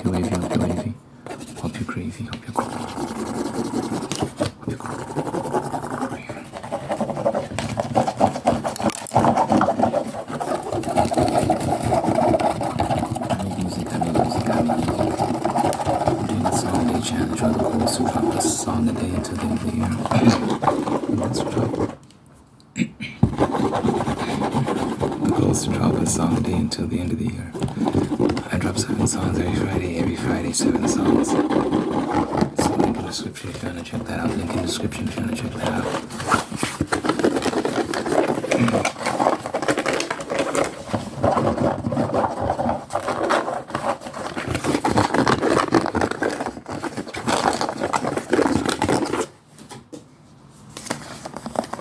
you wavy, hope you wavy. Hope you crazy, hope you crazy. Hope you crazy. I make music. I'm doing a song day challenge where the goal is to drop a song a day until the end of the year. And that's right. The goal is to drop a song a day until the end of the year. I drop 7 songs every Friday, 7 songs. So link in the description if you want to check that out. Link in the description if you want to check that out.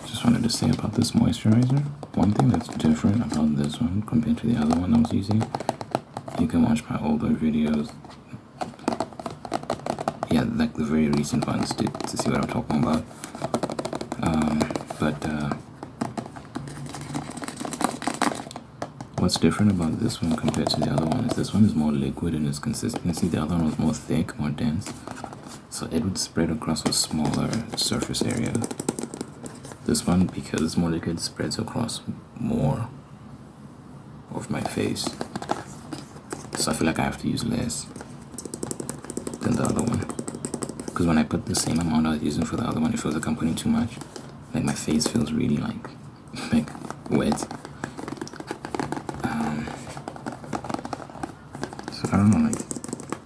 Just wanted to say about this moisturizer. One thing that's different about this one compared to the other one I was using, you can watch my older videos, yeah, like the very recent ones to see what I'm talking about. What's different about this one compared to the other one is this one is more liquid in its consistency. The other one was more thick, more dense, so it would spread across a smaller surface area. This one, because it's more liquid, spreads across more of my face. So I feel like I have to use less than the other one. Because when I put the same amount I was using for the other one, it feels like I'm putting too much. Like my face feels really like wet. So I don't know,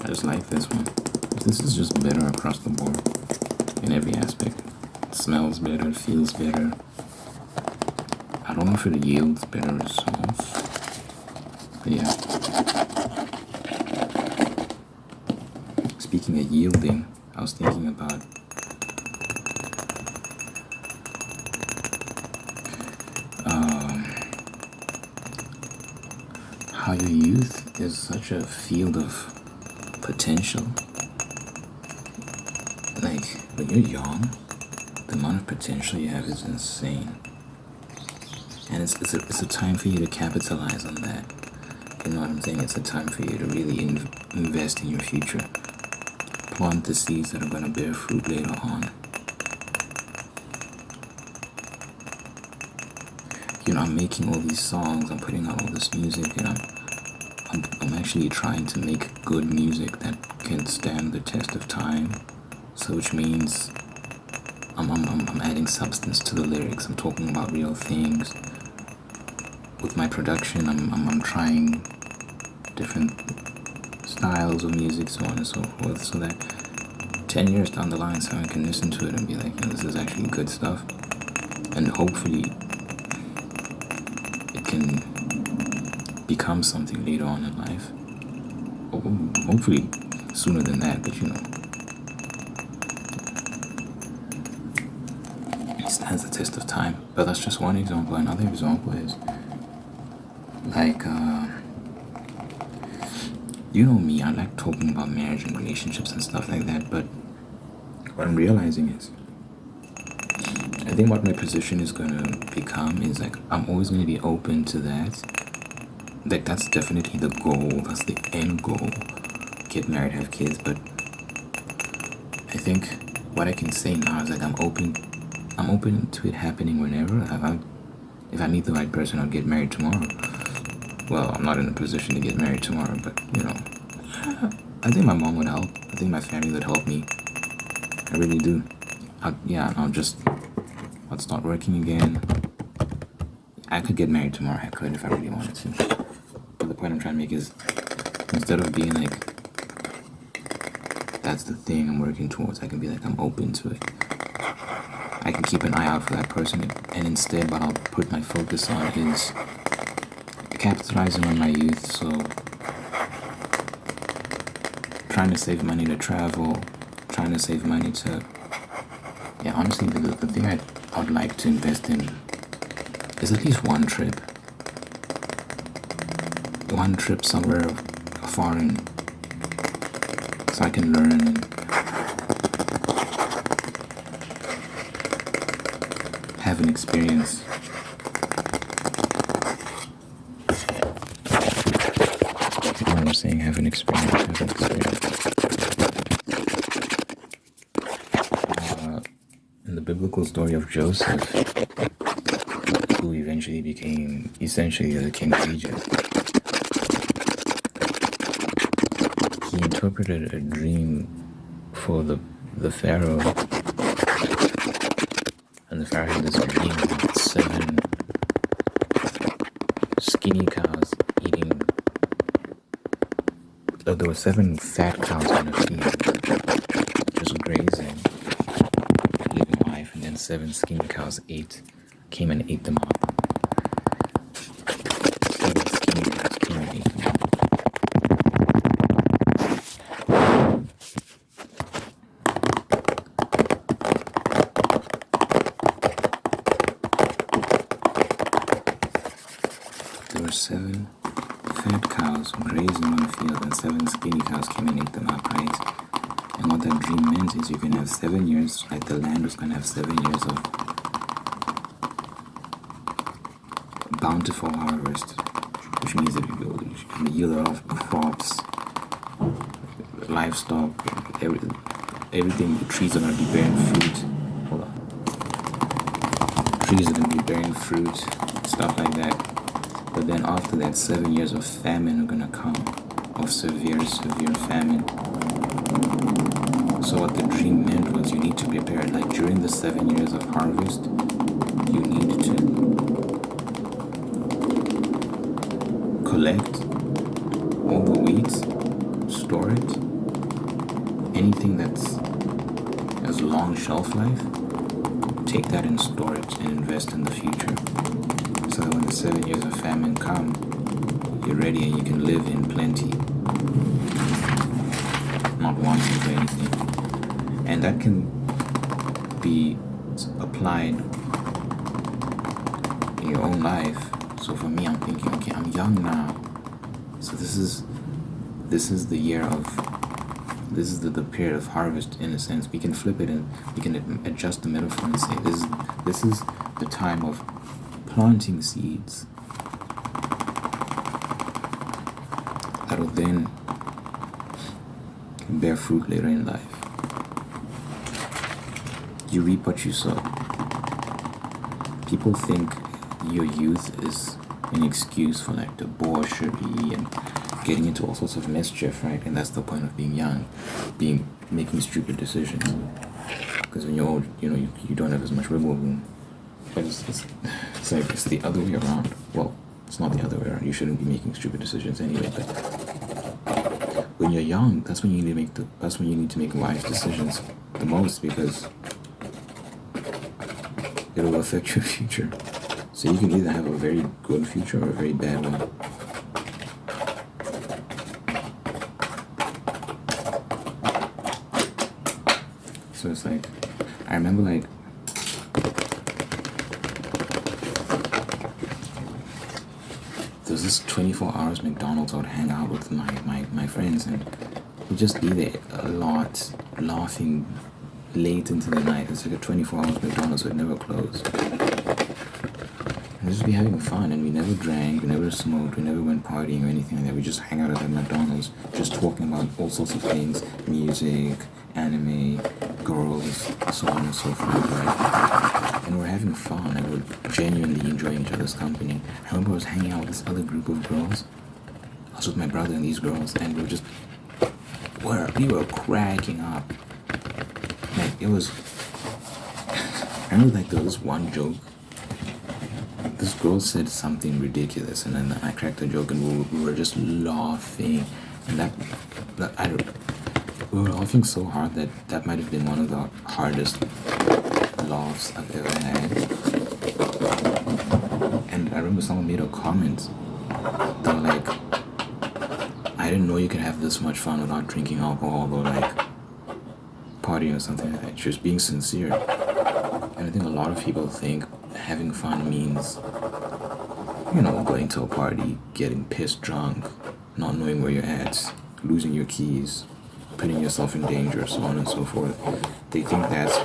I just like this one. This is just better across the board in every aspect. It smells better, it feels better. I don't know if it yields better results. But yeah. Speaking of yielding, I was thinking about how your youth is such a field of potential. Like, when you're young, the amount of potential you have is insane. And it's a time for you to capitalize on that. You know what I'm saying? It's a time for you to really invest in your future. Plant the seeds that are going to bear fruit later on. You know, I'm making all these songs, I'm putting out all this music, and I'm actually trying to make good music that can stand the test of time. So which means I'm adding substance to the lyrics. I'm talking about real things. With my production, I'm trying different styles of music, so on and so forth, so that 10 years down the line someone can listen to it and be like, this is actually good stuff. And hopefully it can become something later on in life. Hopefully sooner than that, but you know, it stands the test of time. But that's just one example. Another example is like, you know me, I like talking about marriage and relationships and stuff like that, but what I'm realizing is, I think what my position is going to become is like, I'm always going to be open to that. Like, that's definitely the goal, that's the end goal. Get married, have kids, but I think what I can say now is like, I'm open to it happening whenever. If I meet the right person, I'll get married tomorrow. Well, I'm not in a position to get married tomorrow, but, you know, I think my mom would help. I think my family would help me. I really do. I'll start working again. I could get married tomorrow. I could if I really wanted to. But the point I'm trying to make is, instead of being like, that's the thing I'm working towards, I can be like, I'm open to it. I can keep an eye out for that person, and instead what I'll put my focus on is capitalizing on my youth. So trying to save money to travel, trying to save money to, yeah, honestly, the thing I'd like to invest in is at least one trip somewhere foreign, so I can learn and have an experience. I'm saying have an experience. In the biblical story of Joseph, who eventually became essentially the king of Egypt, he interpreted a dream for the Pharaoh, and the Pharaoh had this dream about 7 skinny cows eating. There were 7 fat cows in a field, just grazing, living life, and then 7 skinny cows came and ate them up. 7 skinny cows came and ate them up. There were 7 fat cows grazing on the field, and 7 skinny cows came and ate them up, right? And what that dream meant is you can have 7 years, like the land was going to have 7 years of bountiful harvest, which means that you can yield a lot of crops, livestock, everything. The trees are going to be bearing fruit. Hold on. Trees are going to be bearing fruit, stuff like that. But then after that, 7 years of famine are going to come, of severe famine. So what the dream meant was you need to prepare, like during the 7 years of harvest, you need to collect all the wheat, store it, anything that's has long shelf life, take that and store it and invest in the future. So that when the 7 years of famine come, you're ready and you can live in plenty, not wanting for anything. And that can be applied in your own life. So for me, I'm thinking, okay, I'm young now, so this is the year of, this is the period of harvest, in a sense. We can flip it and we can adjust the metaphor and say this is the time of planting seeds that will then bear fruit later in life. You reap what you sow. People think your youth is an excuse for like debauchery and getting into all sorts of mischief, right? And that's the point of being young, making stupid decisions. Because when you're old, you don't have as much wiggle room. But it's the other way around. Well, it's not the other way around. You shouldn't be making stupid decisions anyway. But when you're young, that's when you need to make wise decisions the most, because it will affect your future. So you can either have a very good future or a very bad one. So it's like, I remember like, there's this 24 hours McDonald's I would hang out with my friends, and we'd just be there a lot, laughing late into the night. It's like a 24 hours McDonald's would never close. And we'd just be having fun, and we never drank, we never smoked, we never went partying or anything like that. We just hang out at that McDonald's, just talking about all sorts of things, music, anime, girls, so on and so forth, right? And we're having fun, and we're genuinely enjoying each other's company. I remember I was hanging out with this other group of girls. I was with my brother and these girls, and we were cracking up. Like, it was, I remember like there was one joke. This girl said something ridiculous, and then I cracked a joke, and we were just laughing, and we were laughing so hard that might have been one of the hardest laughs I've ever had. And I remember someone made a comment. They were like, I didn't know you could have this much fun without drinking alcohol or like partying or something like that. Just being sincere. And I think a lot of people think having fun means, going to a party, getting pissed drunk, not knowing where you're at, losing your keys, putting yourself in danger, so on and so forth. They think that's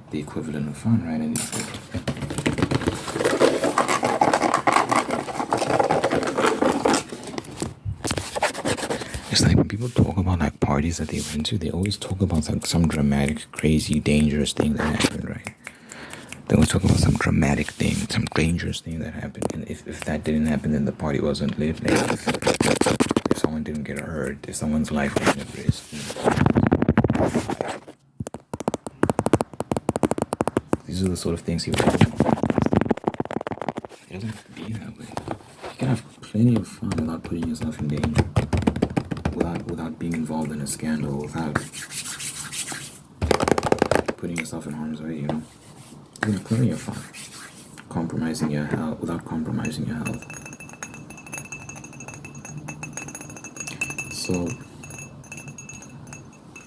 the equivalent of fun, right? And it's like, It's like when people talk about like parties that they went to, they always talk about like some dramatic, crazy, dangerous thing that happened, right? They always talk about some dramatic thing, some dangerous thing that happened. And if that didn't happen, then the party wasn't lit. Like if someone didn't get hurt, if someone's life wasn't at risk. These are the sort of things he would talk about. It doesn't have to be that way. You can have plenty of fun without putting yourself in danger. Without being involved in a scandal, without putting yourself in harm's way, you know? You can have plenty of fun. Compromising your health without compromising your health. So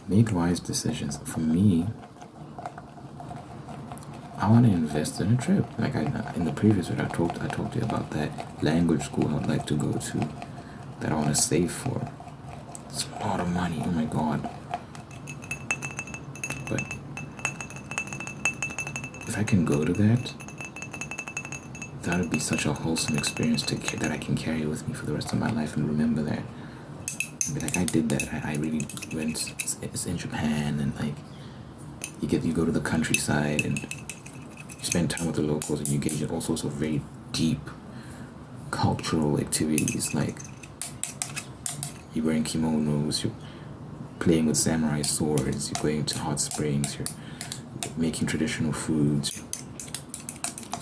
make wise decisions. For me, I want to invest in a trip. Like in the previous video, I talked to you about that language school I would like to go to, that I want to save for. It's a lot of money. Oh my god. But if I can go to that, that would be such a wholesome experience that I can carry with me for the rest of my life and remember that. And be like, I did that. I really went. It's in Japan, and like you go to the countryside and you spend time with the locals and you engage in all sorts of very deep cultural activities, like you're wearing kimonos, you're playing with samurai swords, you're going to hot springs, you're making traditional foods.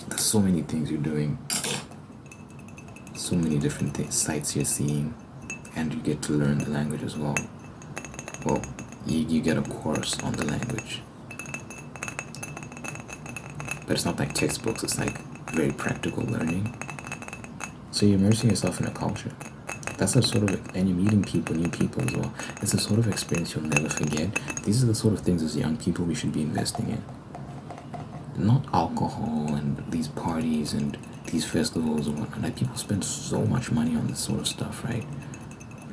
There's so many things you're doing, so many different sights you're seeing, and you get to learn the language as well. Well, you get a course on the language, but it's not like textbooks, it's like very practical learning. So you're immersing yourself in a culture. That's a sort of, and you're meeting people, new people as well. It's a sort of experience you'll never forget. These are the sort of things as young people we should be investing in. Not alcohol and these parties and these festivals and whatnot. Like, people spend so much money on this sort of stuff, right?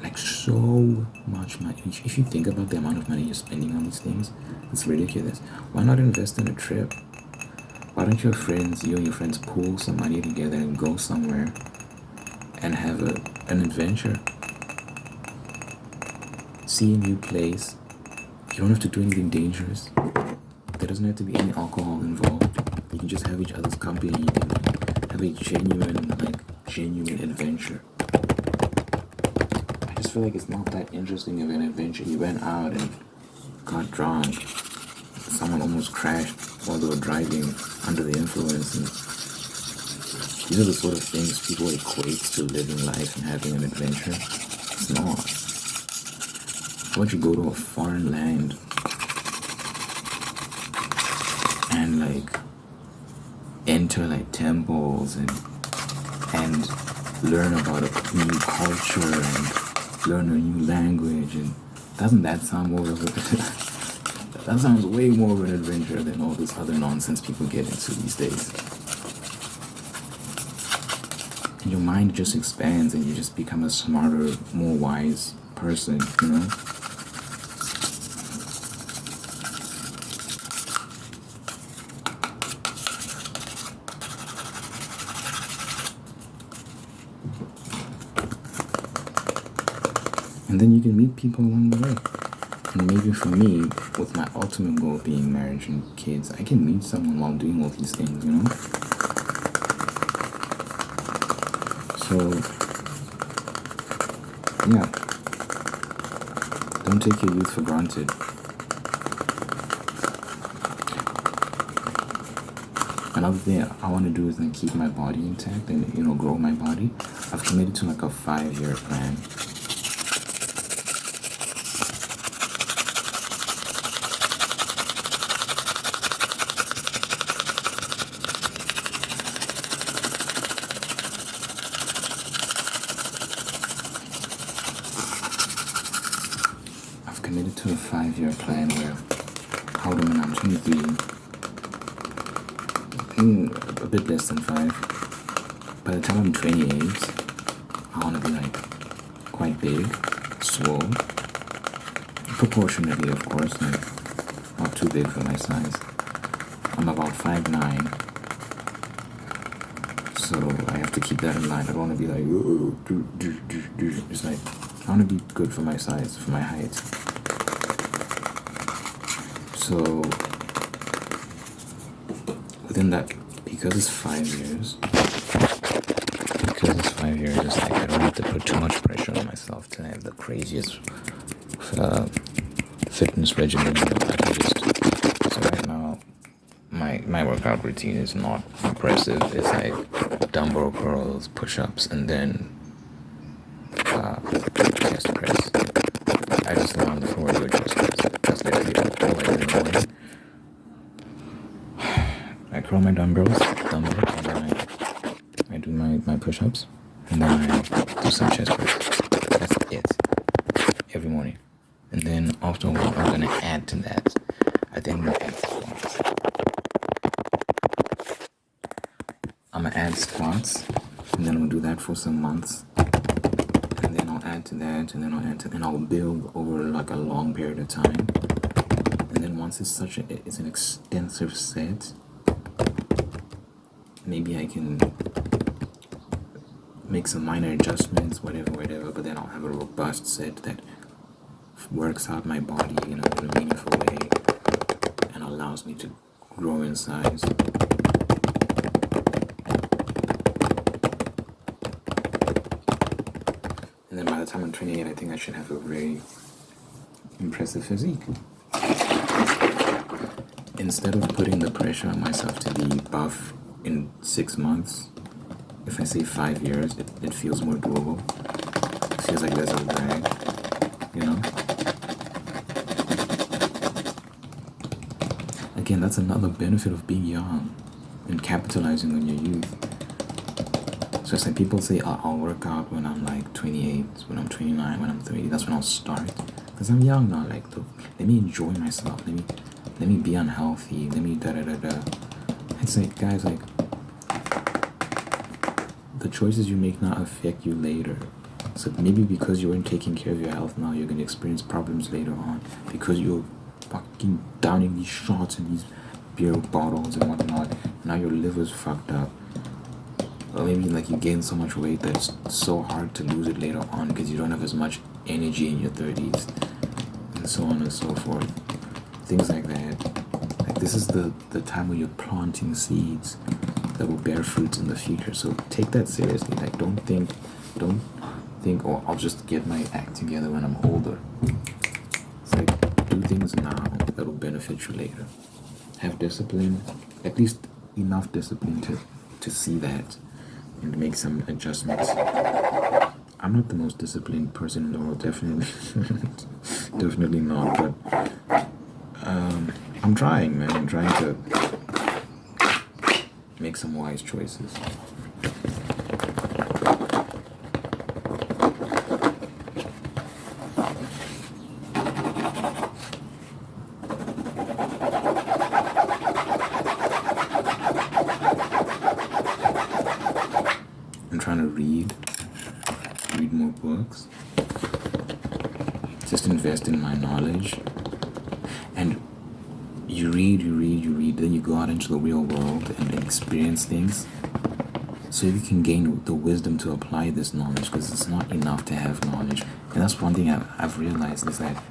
Like, so much money. If you think about the amount of money you're spending on these things, it's ridiculous. Why not invest in a trip? Why don't you and your friends pool some money together and go somewhere and have an adventure? See a new place. You don't have to do anything dangerous. There doesn't have to be any alcohol involved. You can just have each other's company. You can have a genuine adventure. I just feel like it's not that interesting of an adventure. You went out and got drunk. Someone almost crashed while they were driving under the influence. And these are the sort of things people equate to living life and having an adventure. It's not. Why don't you go to a foreign land and like enter like temples and learn about a new culture and learn a new language? And doesn't that sound more of a that sounds way more of an adventure than all this other nonsense people get into these days. And your mind just expands and you just become a smarter, more wise person, you know? And then you can meet people along the way. And maybe for me, with my ultimate goal being marriage and kids, I can meet someone while doing all these things, you know? So, yeah. Don't take your youth for granted. Another thing I want to do is then keep my body intact and, you know, grow my body. I've committed to like a 5-year plan. Committed to a 5-year plan where, how old am I now? I'm 23. A bit less than 5. By the time I'm 28, I want to be like quite big, swole, proportionately, of course, like not too big for my size. I'm about 5'9", so I have to keep that in mind. I don't want to be like, it's like I want to be good for my size, for my height. So within that, because it's 5 years, it's like I don't have to put too much pressure on myself to have the craziest fitness regimen. I can just, so right now, my workout routine is not impressive. It's like dumbbell curls, push-ups, and then chest press. I just lay on the floor and do a chest press. That's literally all I do in the morning. I curl my dumbbells, and then I do my push-ups, and then I do some chest press. That's it. Every morning. And then after a while, I'm going to add to that. I think I'm going to add squats. I'm going to add squats, and then I'm going to do that for some months. And then I'll add to that, and then I'll add to, and I'll build over like a long period of time. And then once it's it's an extensive set, maybe I can make some minor adjustments, whatever, but then I'll have a robust set that works out my body in a meaningful way and allows me to grow in size. And then by the time I'm 28, I think I should have a very impressive physique. Instead of putting the pressure on myself to be buff in 6 months, if I say 5 years, it feels more doable. It feels like less of a drag, you know? Again, that's another benefit of being young and capitalizing on your youth. So it's like people say, I'll work out when I'm like 28, when I'm 29, when I'm 30. That's when I'll start. Because I'm young now. Like, look, let me enjoy myself. Let me be unhealthy. Let me da-da-da-da. It's like, guys, like, the choices you make now affect you later. So maybe because you weren't taking care of your health now, you're going to experience problems later on. Because you're fucking downing these shots and these beer bottles and whatnot. Now your liver's fucked up. Or maybe like you gain so much weight that it's so hard to lose it later on because you don't have as much energy in your 30s. And so on and so forth. Things like that. Like this is the time where you're planting seeds that will bear fruits in the future. So take that seriously. Like don't think, oh, I'll just get my act together when I'm older. It's like, do things now that will benefit you later. Have discipline, at least enough discipline to see that and make some adjustments. I'm not the most disciplined person in the world, definitely. Definitely not, but I'm trying, man. I'm trying to make some wise choices. I'm trying to read more books, just invest in my knowledge. And you read, then you go out into the real world and experience things, so you can gain the wisdom to apply this knowledge, because it's not enough to have knowledge. And that's one thing I've realized, is that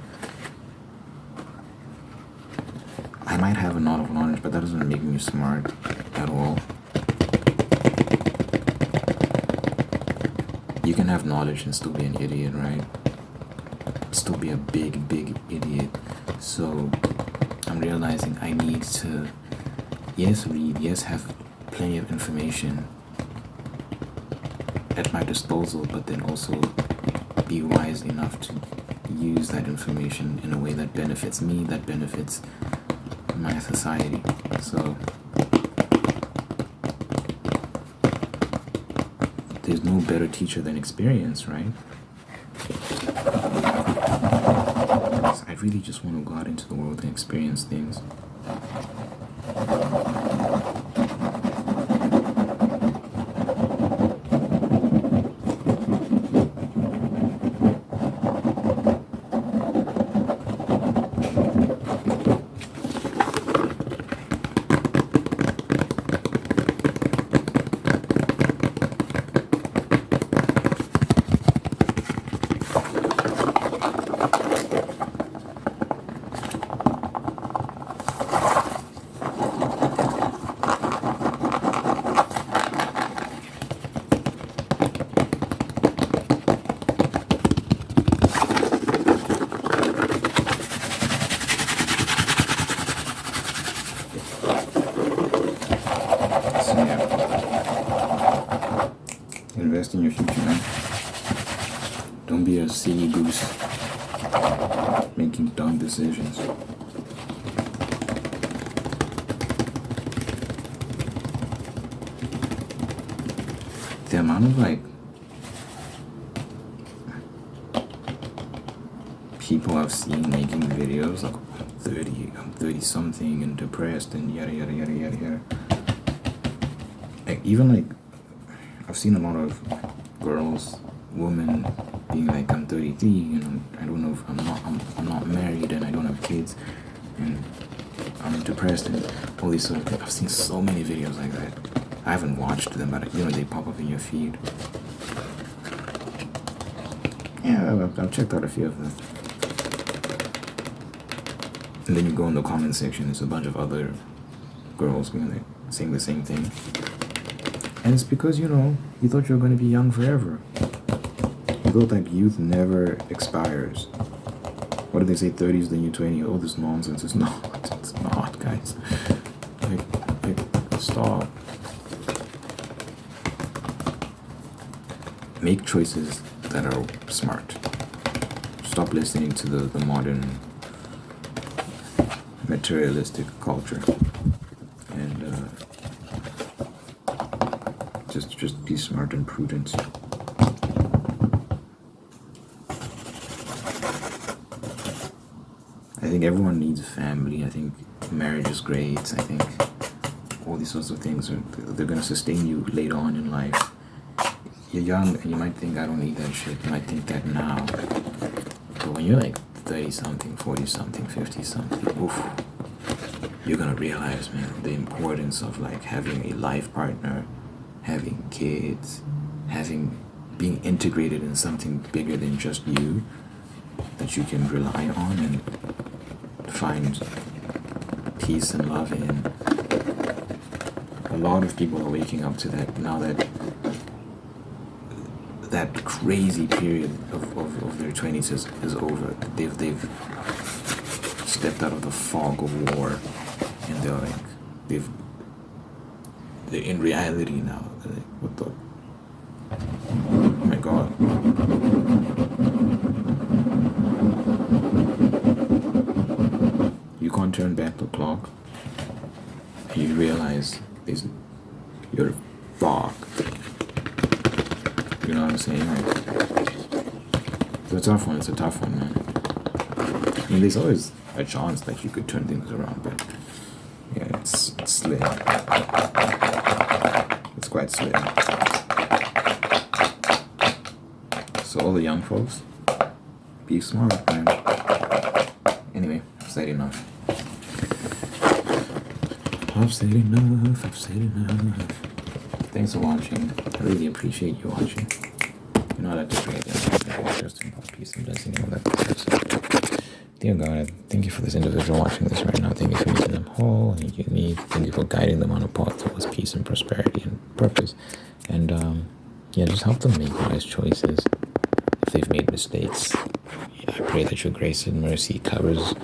I might have a lot of knowledge, but that doesn't make me smart at all. You can have knowledge and still be an idiot, right? Still be a big idiot. So I'm realizing I need to, yes, read, yes, have plenty of information at my disposal, but then also be wise enough to use that information in a way that benefits me, that benefits my society. So there's no better teacher than experience, right? So I really just want to go out into the world and experience things. invest in your future, man. Don't be a silly goose making dumb decisions. The amount of like people I've seen making videos like I'm 30 something and depressed and yada yada yada yada yada. Like even like I've seen a lot of girls, women being like I'm 33 and I don't know if I'm not married and I don't have kids and I'm depressed and all these sort of things. I've seen so many videos like that. I haven't watched them, but they pop up in your feed. Yeah, I've checked out a few of them. And then you go in the comment section, there's a bunch of other girls being like saying the same thing. And it's because, you thought you were going to be young forever. You thought like youth never expires. What do they say, 30s, then you're 20? All this nonsense. It's not, guys. Like, stop. Make choices that are smart. Stop listening to the modern materialistic culture. And just be smart and prudent. I think everyone needs a family. I think marriage is great. I think all these sorts of things they're gonna sustain you later on in life. You're young and you might think I don't need that shit. You might think that now. But when you're like 30 something, 40 something, 50 something, oof, you're gonna realize, man, the importance of like having a life partner, having kids, being integrated in something bigger than just you that you can rely on and find peace and love in. A lot of people are waking up to that now that crazy period of their 20s is over. They've stepped out of the fog of war and they're in reality now. They're like, what the? Oh my God. You can't turn back the clock. And you realize you're fucked. You know what I'm saying? Like, it's a tough one, man. I mean, there's always a chance that you could turn things around, but yeah, it's slim. It's quite slim. So all the young folks, be smart, man. Anyway, I've said enough. I've said enough. Thanks for watching. I really appreciate you watching. You know, I like to pray that just about peace and blessing and all that good stuff. Dear God, I thank you for this individual watching this right now. Thank you for making them whole and unique. Thank you for guiding them on a path towards peace and prosperity and purpose. And just help them make wise choices. If they've made mistakes, I pray that your grace and mercy covers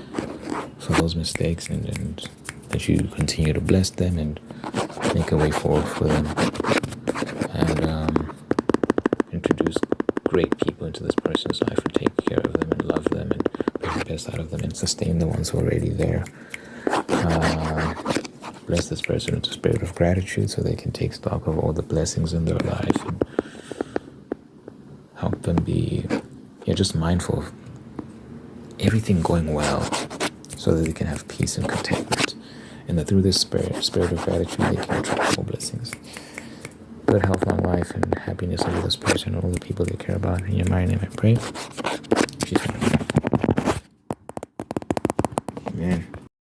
for those mistakes and that you continue to bless them and make a way forward for them. And introduce great people into this person's life and take care of them and love them and bring the best out of them and sustain the ones who are already there. Bless this person with a spirit of gratitude so they can take stock of all the blessings in their life and help them be just mindful of everything going well so that they can have peace and contentment. And that through this spirit of gratitude, they can attract more blessings. Good health, long life, and happiness over this person and all the people they care about. In your mighty name I pray. Peace.